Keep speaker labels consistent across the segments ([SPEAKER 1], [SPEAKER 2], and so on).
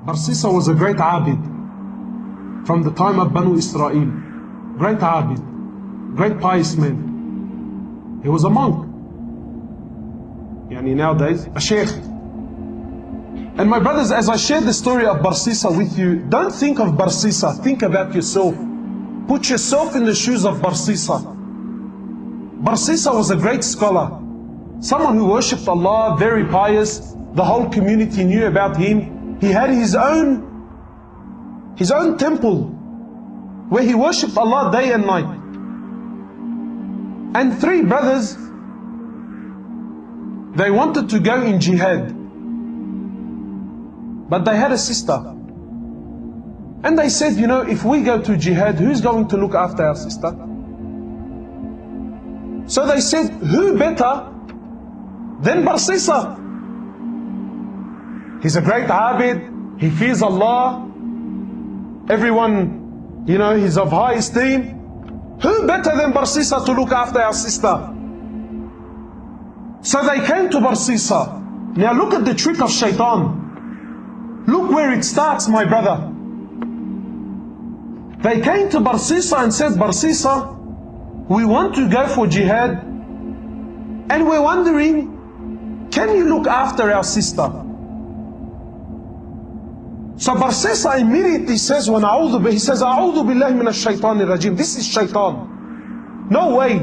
[SPEAKER 1] Barsisa was a great abid from the time of Banu Israel. Great abid, great pious man. He was a monk. Nowadays, a sheikh. And my brothers, as I share the story of Barsisa with you, don't think of Barsisa, think about yourself. Put yourself in the shoes of Barsisa. Barsisa was a great scholar, someone who worshipped Allah, very pious. The whole community knew about him. He had his own temple where he worshipped Allah day and night. And three brothers, they wanted to go in jihad, but they had a sister. And they said, if we go to jihad, who's going to look after our sister? So they said, who better than Barsisa? He's a great abid, he fears Allah, everyone, he's of high esteem. Who better than Barsisa to look after our sister? So they came to Barsisa. Now look at the trick of shaitan. Look where it starts, my brother. They came to Barsisa and said, Barsisa, we want to go for jihad, and we're wondering, can you look after our sister? So Barsisa immediately says, he says, A'udhu billahi minash shaitanir rajim. This is shaitan. No way.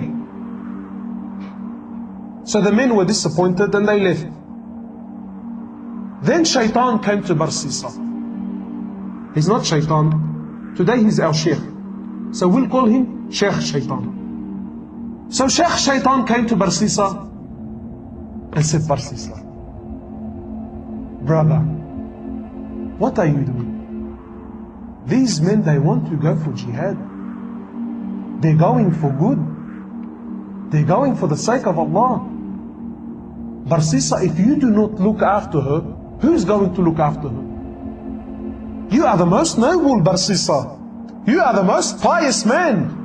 [SPEAKER 1] So the men were disappointed and they left. Then shaitan came to Barsisa. He's not shaitan. Today he's our sheikh. So we'll call him Sheikh Shaitan. So Sheikh Shaitan came to Barsisa and said, Barsisa, brother, what are you doing? These men, they want to go for jihad. They're going for good. They're going for the sake of Allah. Barsisa, if you do not look after her, who's going to look after her? You are the most noble, Barsisa. You are the most pious man.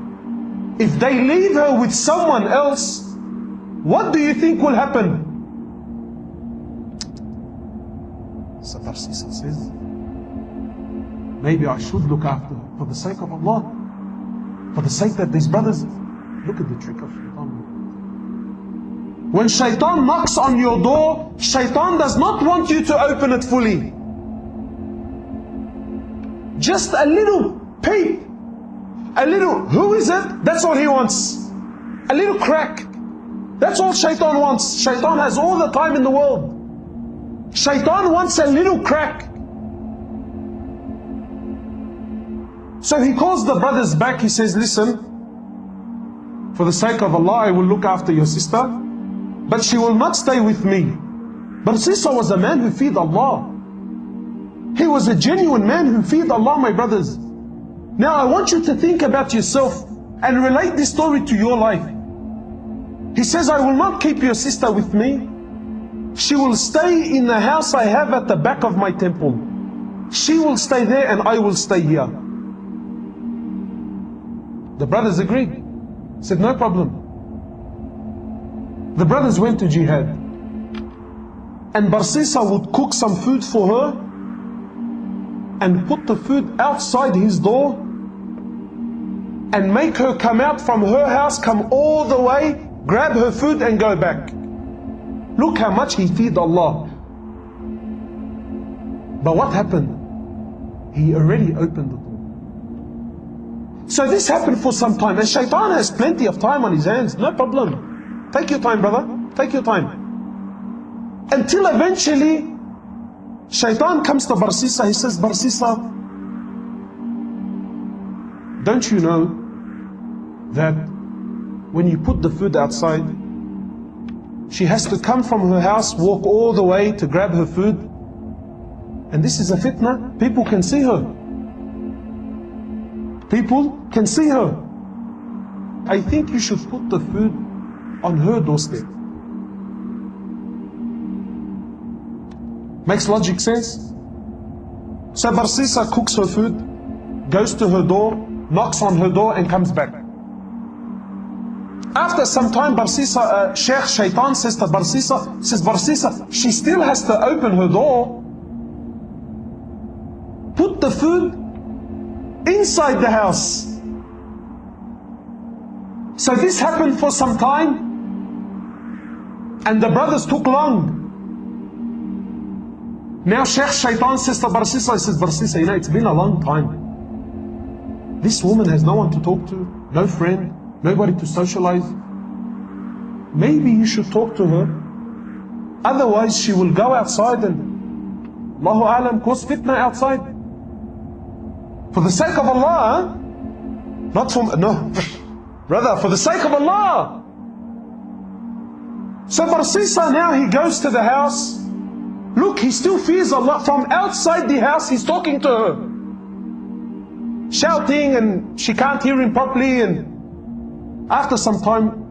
[SPEAKER 1] If they leave her with someone else, what do you think will happen? So Barsisa says, maybe I should look after her for the sake of Allah, for the sake that these brothers. Look at the trick of shaitan. When shaitan knocks on your door, shaitan does not want you to open it fully. Just a little peep, a little, who is it? That's all he wants. A little crack. That's all shaitan wants. Shaitan has all the time in the world. Shaitan wants a little crack. So he calls the brothers back. He says, listen, for the sake of Allah, I will look after your sister, but she will not stay with me. Barsisa was a man who feared Allah. He was a genuine man who feared Allah, my brothers. Now I want you to think about yourself and relate this story to your life. He says, I will not keep your sister with me. She will stay in the house I have at the back of my temple. She will stay there and I will stay here. The brothers agreed. Said, no problem. The brothers went to jihad. And Barsisa would cook some food for her and put the food outside his door and make her come out from her house, come all the way, grab her food and go back. Look how much he feared Allah. But what happened? He already opened the door. So this happened for some time, and shaitan has plenty of time on his hands. No problem. Take your time, brother. Take your time. Until eventually shaitan comes to Barsisa. He says, Barsisa, don't you know that when you put the food outside, she has to come from her house, walk all the way to grab her food? And this is a fitna. People can see her. People can see her. I think you should put the food on her doorstep. Makes logic sense? So Barsisa cooks her food, goes to her door, knocks on her door and comes back. After some time, Barsisa, Sheikh Shaitan says to Barsisa, she still has to open her door. the food inside the house. So this happened for some time, and the brothers took long. Now Sheikh Shaitan says to Barsisa, he says, Barsisa, you know, it's been a long time. This woman has no one to talk to, no friend, nobody to socialize. Maybe you should talk to her. Otherwise she will go outside and, Allahu Alam, cause fitna outside. For the sake of Allah, huh? Not for, no. Brother, for the sake of Allah. So Barsisa now, he goes to the house. Look, he still fears Allah. From outside the house, he's talking to her, shouting, and she can't hear him properly. And after some time,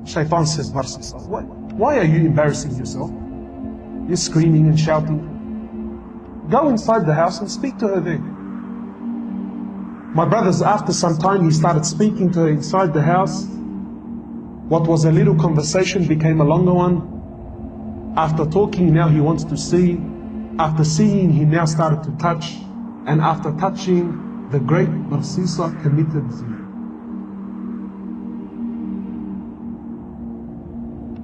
[SPEAKER 1] Shaitan says, Barsisa, why are you embarrassing yourself? You're screaming and shouting. Go inside the house and speak to her there. My brothers, after some time, he started speaking to her inside the house. What was a little conversation became a longer one. After talking, now he wants to see. After seeing, he now started to touch. And after touching, the great Barsisa committed zina.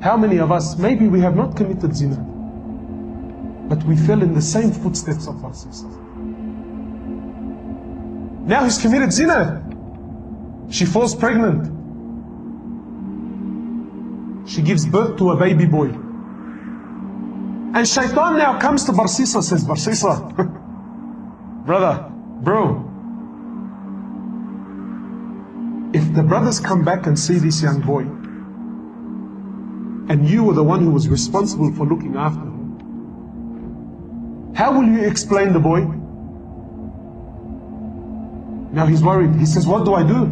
[SPEAKER 1] How many of us, maybe we have not committed zina, but we fell in the same footsteps of Barsisa. Now he's committed zina. She falls pregnant. She gives birth to a baby boy. And Shaitan now comes to Barsisa, says, Barsisa, bro, if the brothers come back and see this young boy, and you were the one who was responsible for looking after him, how will you explain the boy? Now he's worried. He says, what do I do?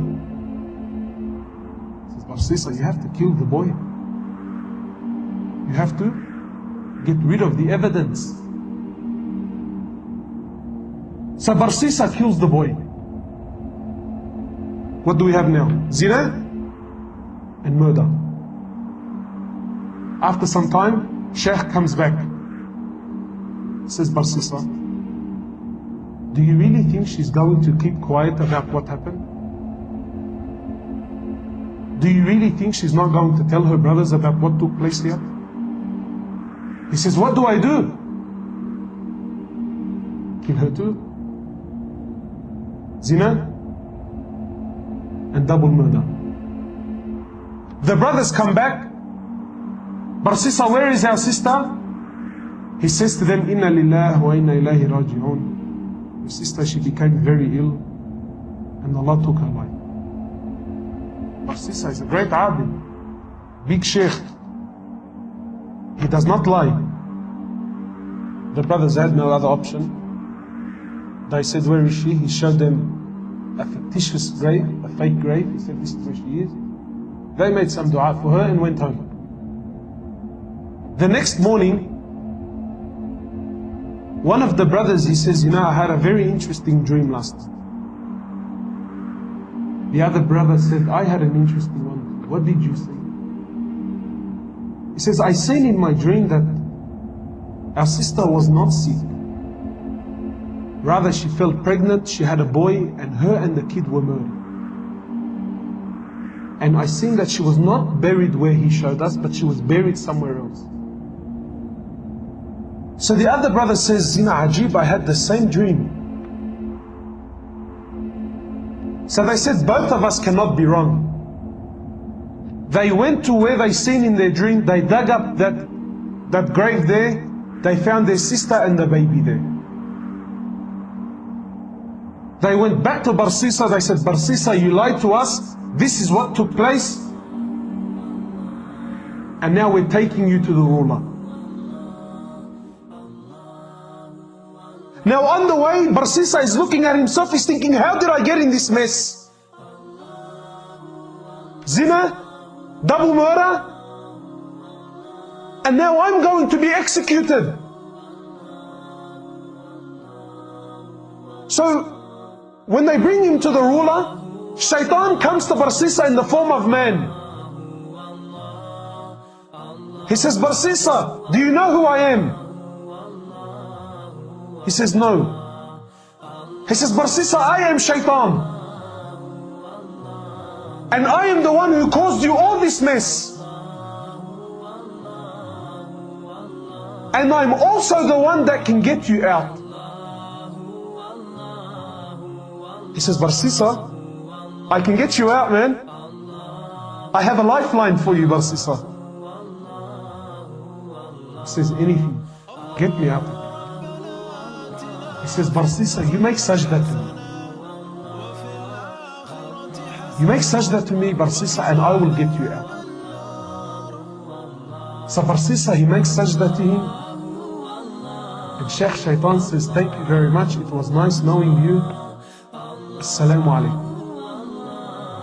[SPEAKER 1] He says, Barsisa, you have to kill the boy. You have to get rid of the evidence. So Barsisa kills the boy. What do we have now? Zina and murder. After some time, Sheikh comes back. Says, Barsisa, do you really think she's going to keep quiet about what happened? Do you really think she's not going to tell her brothers about what took place here? He says, what do I do? Kill her too? Zina and double murder. The brothers come back. Barsisa, where is our sister? He says to them, Inna lillahi wa inna ilayhi raji'un. Your sister, she became very ill, and Allah took her life. Barsisa is a great abid, big sheikh. He does not lie. The brothers had no other option. They said, where is she? He showed them a fictitious grave, a fake grave. He said, this is where she is. They made some dua for her and went home. The next morning, one of the brothers, he says, you know, I had a very interesting dream last night. The other brother said, I had an interesting one. What did you see? He says, I seen in my dream that our sister was not sick. Rather, she fell pregnant, she had a boy, and her and the kid were murdered. And I seen that she was not buried where he showed us, but she was buried somewhere else. So the other brother says, Zina Ajib, I had the same dream. So they said, both of us cannot be wrong. They went to where they seen in their dream, they dug up that grave there, they found their sister and the baby there. They went back to Barsisa, they said, Barsisa, you lied to us, this is what took place, and now we're taking you to the ruler. Now on the way, Barsisa is looking at himself, he's thinking, how did I get in this mess? Zina, double murder, and now I'm going to be executed. So, when they bring him to the ruler, Shaitan comes to Barsisa in the form of man. He says, Barsisa, do you know who I am? He says, no. He says, Barsisa, I am shaitan. And I am the one who caused you all this mess. And I'm also the one that can get you out. He says, Barsisa, I can get you out, man. I have a lifeline for you, Barsisa. He says, anything, get me out. He says, Barsisa, you make sajda to me. You make sajda to me, Barsisa, and I will get you out. So Barsisa, he makes sajda to him. And Sheikh Shaitan says, thank you very much. It was nice knowing you. Assalamu alaikum.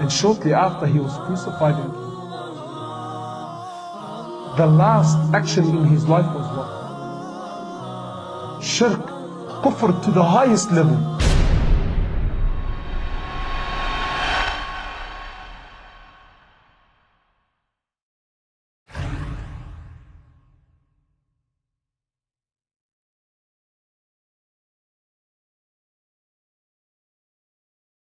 [SPEAKER 1] And shortly after, he was crucified. The last action in his life was what? Shirk, kufr to the highest level.